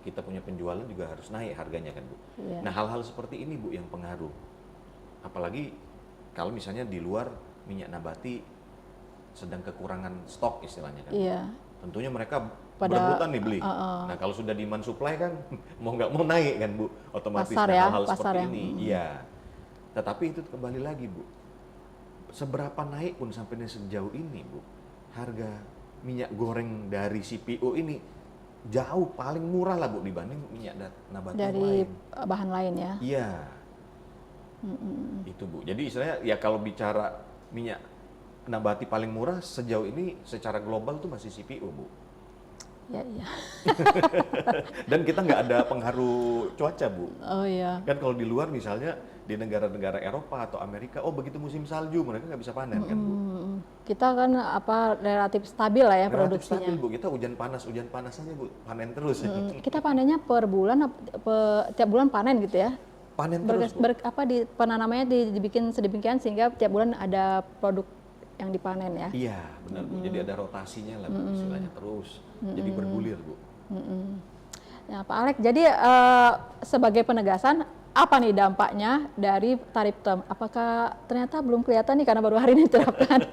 [SPEAKER 2] kita punya penjualan juga harus naik harganya kan, Bu.
[SPEAKER 1] Iya.
[SPEAKER 2] Nah, hal-hal seperti ini, Bu, yang pengaruh. Apalagi kalau misalnya di luar minyak nabati sedang kekurangan stok istilahnya kan.
[SPEAKER 1] Iya.
[SPEAKER 2] Tentunya mereka
[SPEAKER 1] Pada-
[SPEAKER 2] berebutan nih beli. Nah, kalau sudah demand supply kan mau nggak mau naik kan, Bu. Otomatis
[SPEAKER 1] Pasar
[SPEAKER 2] nah,
[SPEAKER 1] ya,
[SPEAKER 2] hal-hal
[SPEAKER 1] pasar
[SPEAKER 2] seperti
[SPEAKER 1] yang-
[SPEAKER 2] ini. Iya. Tetapi itu kembali lagi, Bu. Seberapa naik pun sampai sejauh ini, Bu, harga minyak goreng dari CPO ini jauh paling murah lah, Bu, dibanding minyak nabati yang
[SPEAKER 1] Dari
[SPEAKER 2] lain.
[SPEAKER 1] bahan lain ya.
[SPEAKER 2] Iya. Itu, Bu. Jadi istilahnya ya kalau bicara minyak nabati paling murah sejauh ini secara global tuh masih CPO, Bu.
[SPEAKER 1] Ya, iya.
[SPEAKER 2] Dan kita nggak ada pengaruh cuaca, Bu.
[SPEAKER 1] Oh iya.
[SPEAKER 2] Kan kalau di luar misalnya di negara-negara Eropa atau Amerika, oh begitu musim salju mereka nggak bisa panen kan, Bu.
[SPEAKER 1] Kita kan relatif stabil lah ya
[SPEAKER 2] Relatif
[SPEAKER 1] produksinya.
[SPEAKER 2] stabil, Bu. Kita hujan panas aja, Bu, panen terus.
[SPEAKER 1] Kita panennya per bulan, tiap bulan panen gitu ya.
[SPEAKER 2] Panen terus, Bu.
[SPEAKER 1] Penanamannya dibikin sedemikian sehingga tiap bulan ada produk yang dipanen ya.
[SPEAKER 2] Iya, benar, Bu. Jadi ada rotasinya lah, Bu, istilahnya terus. Jadi bergulir, Bu.
[SPEAKER 1] Ya, Pak Alex, jadi sebagai penegasan, apa nih dampaknya dari tarif term? Apakah ternyata belum kelihatan nih karena baru hari ini diterapkan?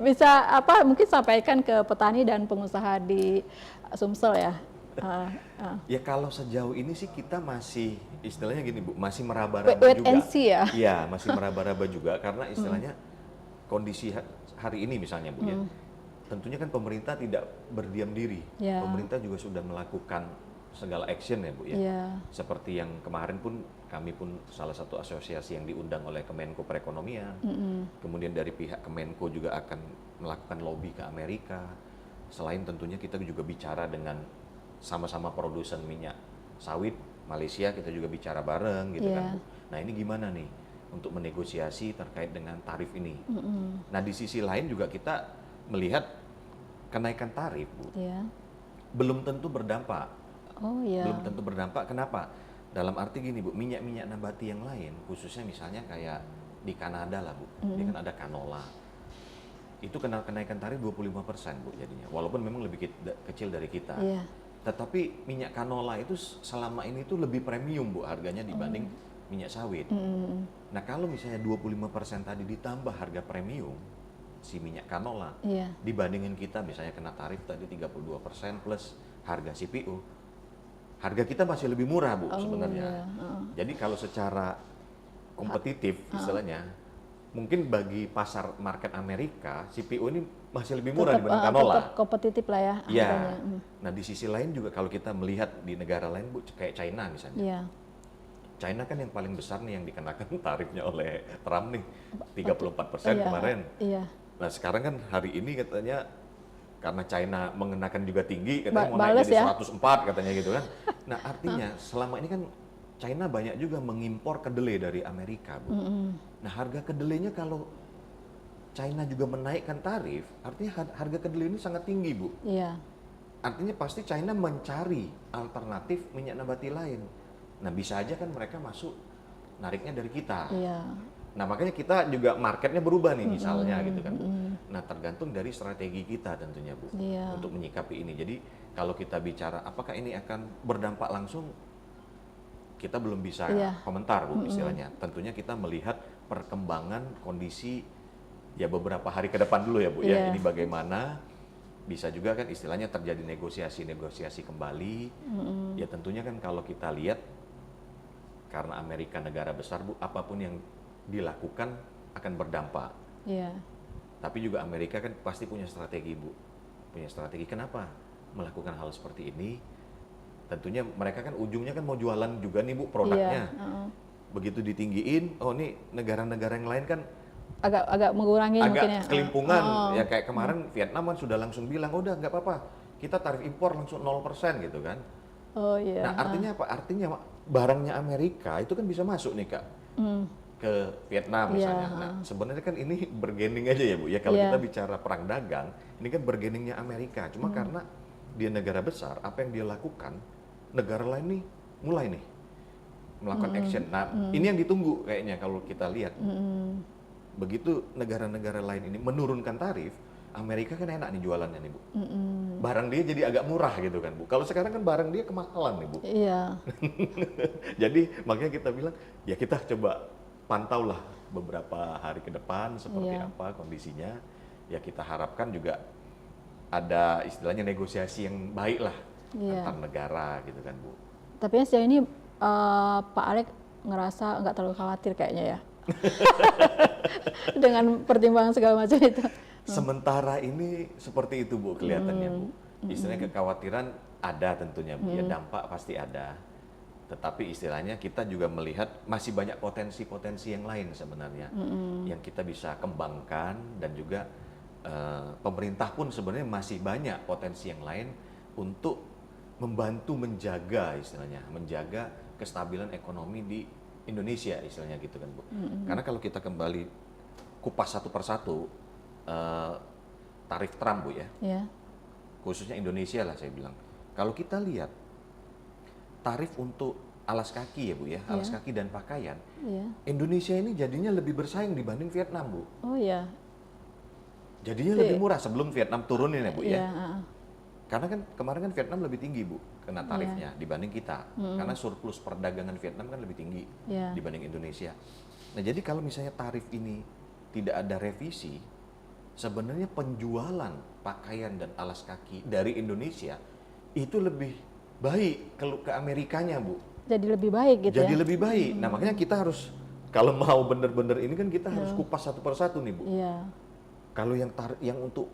[SPEAKER 1] Bisa mungkin sampaikan ke petani dan pengusaha di Sumsel ya?
[SPEAKER 2] Ya kalau sejauh ini sih kita masih istilahnya gini Bu, masih meraba-raba
[SPEAKER 1] Wait
[SPEAKER 2] juga.
[SPEAKER 1] and see ya.
[SPEAKER 2] Iya, masih meraba-raba juga karena istilahnya kondisi hari ini misalnya Bu ya. Tentunya kan pemerintah tidak berdiam diri.
[SPEAKER 1] Ya.
[SPEAKER 2] Pemerintah juga sudah melakukan segala action ya Bu ya.
[SPEAKER 1] Iya.
[SPEAKER 2] Seperti yang kemarin pun kami pun salah satu asosiasi yang diundang oleh Kemenko Perekonomian. Kemudian dari pihak Kemenko juga akan melakukan lobby ke Amerika. Selain tentunya kita juga bicara dengan sama-sama produsen minyak sawit Malaysia, kita juga bicara bareng gitu kan Bu. Nah ini gimana nih untuk menegosiasi terkait dengan tarif ini. Nah di sisi lain juga kita melihat kenaikan tarif Bu,
[SPEAKER 1] Iya.
[SPEAKER 2] belum tentu berdampak.
[SPEAKER 1] Oh iya.
[SPEAKER 2] Belum tentu berdampak, kenapa? Dalam arti gini Bu, minyak-minyak nabati yang lain, khususnya misalnya kayak di Kanada lah Bu, dia kan ada canola. Itu kena kenaikan tarif 25% Bu jadinya, walaupun memang lebih kecil dari kita.
[SPEAKER 1] Iya.
[SPEAKER 2] Tetapi minyak canola itu selama ini tuh lebih premium Bu harganya dibanding minyak sawit. Nah kalau misalnya 25% tadi ditambah harga premium, si minyak canola,
[SPEAKER 1] Iya.
[SPEAKER 2] dibandingin kita misalnya kena tarif tadi 32% plus harga CPO, harga kita masih lebih murah Bu sebenarnya. Jadi kalau secara kompetitif istilahnya, mungkin bagi pasar market Amerika, CPO ini masih lebih murah dibanding canola.
[SPEAKER 1] Tetap kompetitif lah ya
[SPEAKER 2] Iya.
[SPEAKER 1] harganya.
[SPEAKER 2] Nah di sisi lain juga kalau kita melihat di negara lain Bu, kayak China misalnya.
[SPEAKER 1] Iya.
[SPEAKER 2] China kan yang paling besar nih yang dikenakan tarifnya oleh Trump nih, 34%
[SPEAKER 1] Iya.
[SPEAKER 2] kemarin.
[SPEAKER 1] Iya.
[SPEAKER 2] Nah sekarang kan hari ini katanya karena China mengenakan juga tinggi, katanya mau
[SPEAKER 1] Bales
[SPEAKER 2] naik jadi
[SPEAKER 1] ya.
[SPEAKER 2] 104 katanya gitu kan. Nah artinya selama ini kan China banyak juga mengimpor kedelai dari Amerika Bu. Nah harga kedelainya kalau China juga menaikkan tarif, artinya harga kedelai ini sangat tinggi Bu.
[SPEAKER 1] Iya.
[SPEAKER 2] Artinya pasti China mencari alternatif minyak nabati lain. Nah bisa aja kan mereka masuk nariknya dari kita.
[SPEAKER 1] Iya.
[SPEAKER 2] Nah makanya kita juga marketnya berubah nih misalnya gitu kan. Nah tergantung dari strategi kita tentunya Bu
[SPEAKER 1] Iya.
[SPEAKER 2] untuk menyikapi ini. Jadi kalau kita bicara apakah ini akan berdampak langsung, kita belum bisa
[SPEAKER 1] Iya.
[SPEAKER 2] komentar Bu istilahnya. Tentunya kita melihat perkembangan kondisi ya beberapa hari ke depan dulu ya Bu ya.
[SPEAKER 1] Iya.
[SPEAKER 2] Ini bagaimana, bisa juga kan istilahnya terjadi negosiasi kembali. Ya tentunya kan kalau kita lihat karena Amerika negara besar Bu, apapun yang dilakukan akan berdampak.
[SPEAKER 1] Iya.
[SPEAKER 2] Tapi juga Amerika kan pasti punya strategi Bu. Punya strategi kenapa melakukan hal seperti ini? Tentunya mereka kan ujungnya kan mau jualan juga nih Bu produknya.
[SPEAKER 1] Iya.
[SPEAKER 2] Begitu ditinggiin, oh nih negara-negara yang lain kan
[SPEAKER 1] Agak mengurangi
[SPEAKER 2] agak
[SPEAKER 1] mungkin ya.
[SPEAKER 2] kelimpungan. Ya kayak kemarin Vietnam kan sudah langsung bilang, udah nggak apa-apa, kita tarif impor langsung 0% gitu kan.
[SPEAKER 1] Oh iya.
[SPEAKER 2] Nah artinya apa? Artinya barangnya Amerika itu kan bisa masuk nih Kak ke Vietnam misalnya.
[SPEAKER 1] Iya.
[SPEAKER 2] Nah sebenarnya kan ini bergening aja ya Bu ya, kalau
[SPEAKER 1] Iya.
[SPEAKER 2] kita bicara perang dagang, ini kan bergeningnya Amerika. Cuma karena dia negara besar, apa yang dia lakukan, negara lain nih mulai nih melakukan action. Nah ini yang ditunggu kayaknya kalau kita lihat. Begitu negara-negara lain ini menurunkan tarif, Amerika kan enak nih jualannya nih Bu. Barang dia jadi agak murah gitu kan Bu. Kalau sekarang kan barang dia kemahalan nih Bu.
[SPEAKER 1] Iya.
[SPEAKER 2] Jadi makanya kita bilang ya kita coba pantaulah beberapa hari ke depan seperti
[SPEAKER 1] Iya.
[SPEAKER 2] apa kondisinya. Ya kita harapkan juga ada istilahnya negosiasi yang baik lah
[SPEAKER 1] Iya.
[SPEAKER 2] antar negara gitu kan Bu.
[SPEAKER 1] Tapi yang sejauh ini Pak Alex ngerasa nggak terlalu khawatir kayaknya ya. Dengan pertimbangan segala macam itu.
[SPEAKER 2] Sementara ini seperti itu Bu kelihatannya Bu. Istilahnya kekhawatiran ada tentunya Bu, ya dampak pasti ada. Tetapi istilahnya kita juga melihat masih banyak potensi-potensi yang lain sebenarnya yang kita bisa kembangkan, dan juga pemerintah pun sebenarnya masih banyak potensi yang lain untuk membantu menjaga istilahnya, menjaga kestabilan ekonomi di Indonesia istilahnya gitu kan Bu. Karena kalau kita kembali kupas satu persatu tarif Trump Bu ya,
[SPEAKER 1] Iya.
[SPEAKER 2] khususnya Indonesia lah saya bilang. Kalau kita lihat tarif untuk alas kaki ya Bu ya, alas kaki dan pakaian,
[SPEAKER 1] Iya.
[SPEAKER 2] Indonesia ini jadinya lebih bersaing dibanding Vietnam Bu.
[SPEAKER 1] Oh iya.
[SPEAKER 2] Jadinya lebih murah sebelum Vietnam turunin ya Bu ya.
[SPEAKER 1] Iya.
[SPEAKER 2] Karena kan kemarin kan Vietnam lebih tinggi Bu kena tarifnya dibanding kita. Karena surplus perdagangan Vietnam kan lebih tinggi
[SPEAKER 1] Iya.
[SPEAKER 2] dibanding Indonesia. Nah jadi kalau misalnya tarif ini tidak ada revisi, sebenarnya penjualan pakaian dan alas kaki dari Indonesia itu lebih baik ke Amerikanya, Bu.
[SPEAKER 1] Jadi lebih baik gitu
[SPEAKER 2] Jadi
[SPEAKER 1] ya.
[SPEAKER 2] lebih baik. Nah, makanya kita harus kalau mau bener-bener ini kan kita harus kupas satu persatu nih, Bu.
[SPEAKER 1] Iya.
[SPEAKER 2] Kalau yang untuk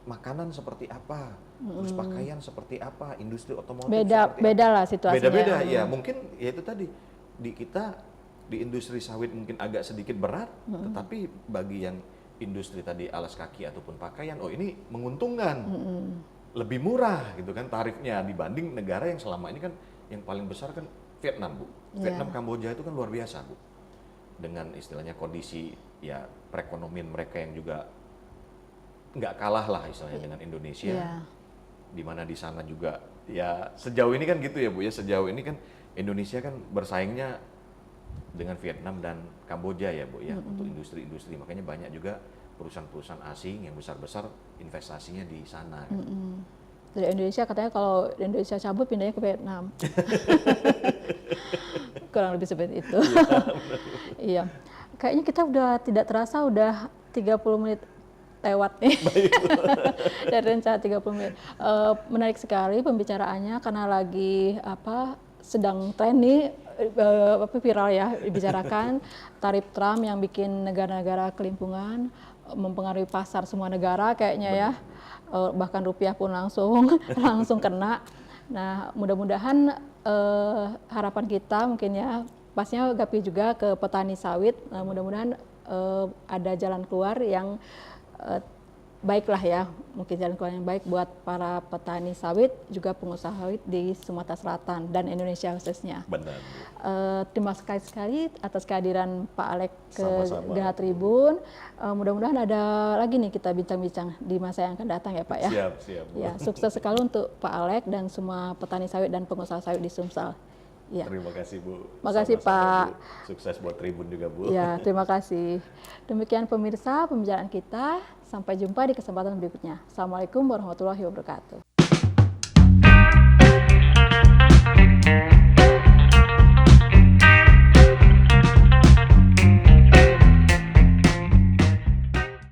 [SPEAKER 2] makanan seperti apa, terus pakaian seperti apa, industri otomotif seperti
[SPEAKER 1] Beda
[SPEAKER 2] apa.
[SPEAKER 1] lah situasinya.
[SPEAKER 2] Beda-beda ya. Mungkin ya itu tadi di kita di industri sawit mungkin agak sedikit berat, tetapi bagi yang industri tadi alas kaki ataupun pakaian, oh ini menguntungkan. Lebih murah gitu kan tarifnya dibanding negara yang selama ini kan yang paling besar kan Vietnam, Bu. Vietnam, Kamboja itu kan luar biasa, Bu. Dengan istilahnya kondisi ya perekonomian mereka yang juga nggak kalah lah istilahnya dengan Indonesia.
[SPEAKER 1] Iya.
[SPEAKER 2] Di mana di sana juga ya sejauh ini kan gitu ya, Bu ya. Sejauh ini kan Indonesia kan bersaingnya dengan Vietnam dan Kamboja ya, Bu ya, untuk industri-industri. Makanya banyak juga perusahaan-perusahaan asing yang besar-besar investasinya di sana. Gitu.
[SPEAKER 1] Dari Indonesia katanya kalau Indonesia cabut pindahnya ke Vietnam. Kurang lebih seperti itu. Iya. Kayaknya kita udah tidak terasa udah 30 menit lewat nih. Dari rencana 30 menit. Menarik sekali pembicaraannya karena lagi sedang tren nih viral ya dibicarakan tarif Trump yang bikin negara-negara kelimpungan mempengaruhi pasar semua negara kayaknya ya. Bahkan rupiah pun langsung kena. Nah, mudah-mudahan harapan kita mungkin ya, pasnya Gapi juga ke petani sawit, mudah-mudahan ada jalan keluar yang baiklah ya, mungkin jalan keluar yang baik buat para petani sawit, juga pengusaha sawit di Sumatera Selatan dan Indonesia khususnya.
[SPEAKER 2] Benar.
[SPEAKER 1] Terima kasih sekali atas kehadiran Pak Alex ke
[SPEAKER 2] Sama-sama.
[SPEAKER 1] Gerah Tribun. Mudah-mudahan ada lagi nih kita bincang-bincang di masa yang akan datang ya Pak ya.
[SPEAKER 2] Siap. Bu.
[SPEAKER 1] Ya, sukses sekali untuk Pak Alex dan semua petani sawit dan pengusaha sawit di Sumsel. Ya.
[SPEAKER 2] Terima kasih, Bu.
[SPEAKER 1] Makasih,
[SPEAKER 2] Sama-sama,
[SPEAKER 1] Pak.
[SPEAKER 2] Bu. Sukses buat Tribun juga, Bu.
[SPEAKER 1] Ya, terima kasih. Demikian pemirsa pembicaraan kita. Sampai jumpa di kesempatan berikutnya. Assalamualaikum warahmatullahi wabarakatuh.